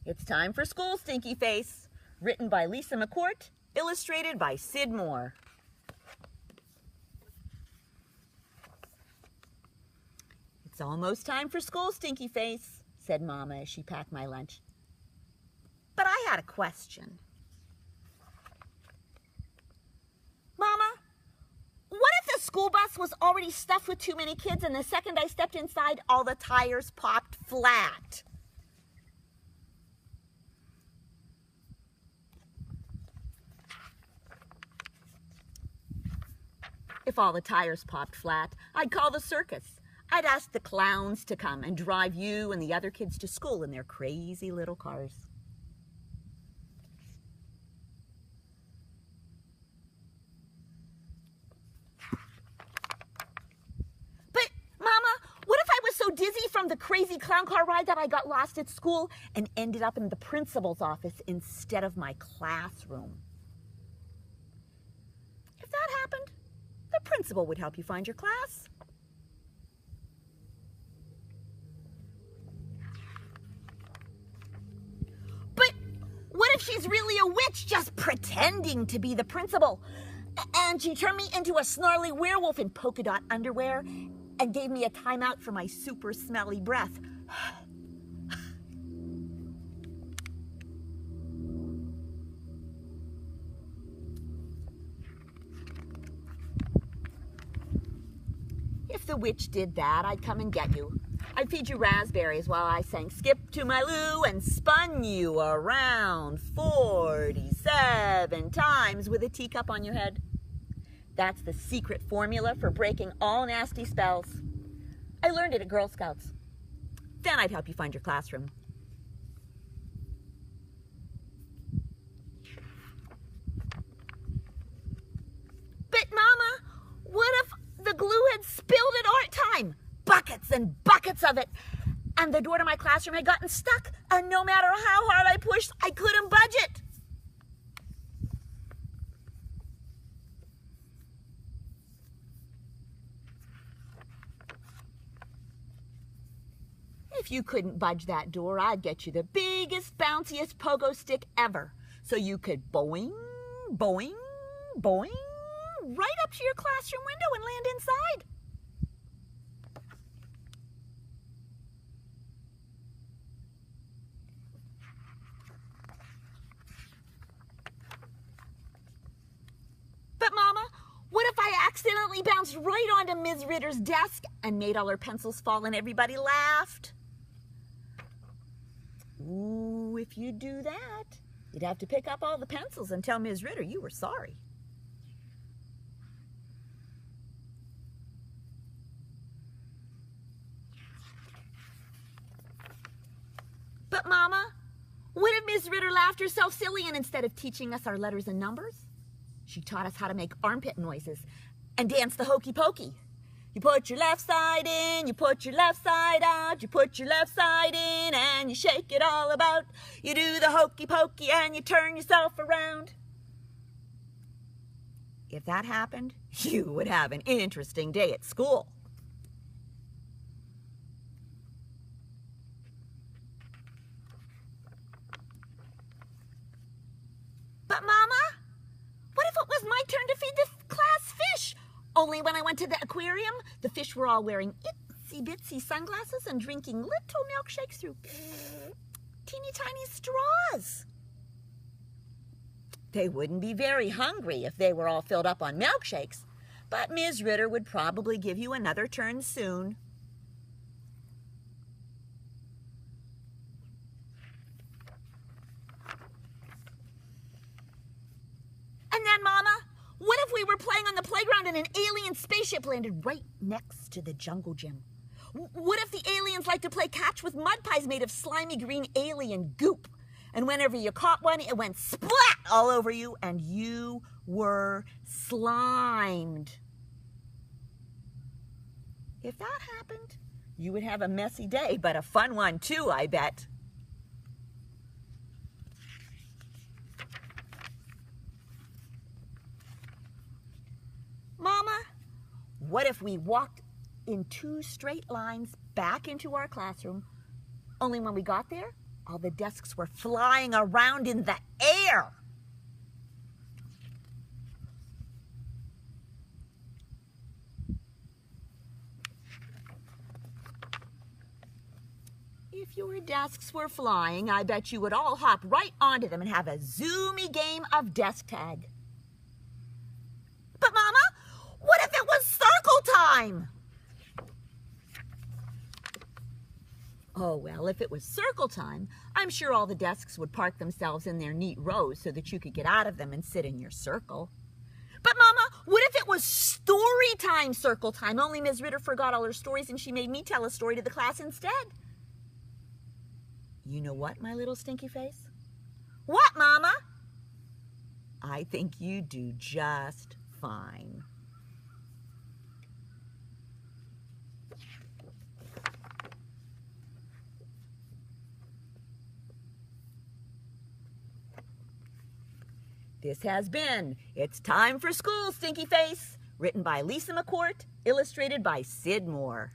It's time for school, Stinky Face. Written by Lisa McCort, illustrated by Sid Moore. It's almost time for school, Stinky Face, said Mama as she packed my lunch. But I had a question. Mama, what if the school bus was already stuffed with too many kids and the second I stepped inside, all the tires popped flat? If all the tires popped flat, I'd call the circus. I'd ask the clowns to come and drive you and the other kids to school in their crazy little cars. But, Mama, what if I was so dizzy from the crazy clown car ride that I got lost at school and ended up in the principal's office instead of my classroom? If that happened, the principal would help you find your class. But what if she's really a witch just pretending to be the principal? And she turned me into a snarly werewolf in polka dot underwear and gave me a timeout for my super smelly breath. If the witch did that, I'd come and get you. I'd feed you raspberries while I sang Skip to My Lou and spun you around 47 times with a teacup on your head. That's the secret formula for breaking all nasty spells. I learned it at Girl Scouts. Then I'd help you find your classroom. But Mama, what if the glue had spilled at art time? Buckets and buckets of it. And the door to my classroom had gotten stuck. And no matter how hard I pushed, I couldn't budge it. If you couldn't budge that door, I'd get you the biggest, bounciest pogo stick ever. So you could boing, boing, boing, right up to your classroom window and land inside. But Mama, what if I accidentally bounced right onto Ms. Ritter's desk and made all her pencils fall and everybody laughed? Ooh, if you do that, you'd have to pick up all the pencils and tell Ms. Ritter you were sorry. But Mama, what if Ms. Ritter laughed herself silly and instead of teaching us our letters and numbers, she taught us how to make armpit noises and dance the hokey pokey? You put your left side in, you put your left side out, you put your left side in and you shake it all about. You do the hokey pokey and you turn yourself around. If that happened, you would have an interesting day at school. But Mama, what if it was my turn to feed the class fish? Only when I went to the aquarium, the fish were all wearing itsy-bitsy sunglasses and drinking little milkshakes through teeny tiny straws. They wouldn't be very hungry if they were all filled up on milkshakes, but Ms. Ritter would probably give you another turn soon. And then, Mama, what if we were playing on the playground and an alien spaceship landed right next to the jungle gym? What if the aliens like to play catch with mud pies made of slimy green alien goop? And whenever you caught one, it went splat all over you and you were slimed. If that happened, you would have a messy day, but a fun one too, I bet. Mama, what if we walked in 2 straight lines back into our classroom, only when we got there, All the desks were flying around in the air. If your desks were flying, I bet you would all hop right onto them and have a zoomy game of desk tag. But Mama, what if it was circle time? Oh, well, if it was circle time, I'm sure all the desks would park themselves in their neat rows so that you could get out of them and sit in your circle. But Mama, what if it was story time circle time, only Ms. Ritter forgot all her stories and she made me tell a story to the class instead? You know what, my little Stinky Face? What, Mama? I think you do just fine. This has been It's Time for School, Stinky Face, written by Lisa McCort, illustrated by Sid Moore.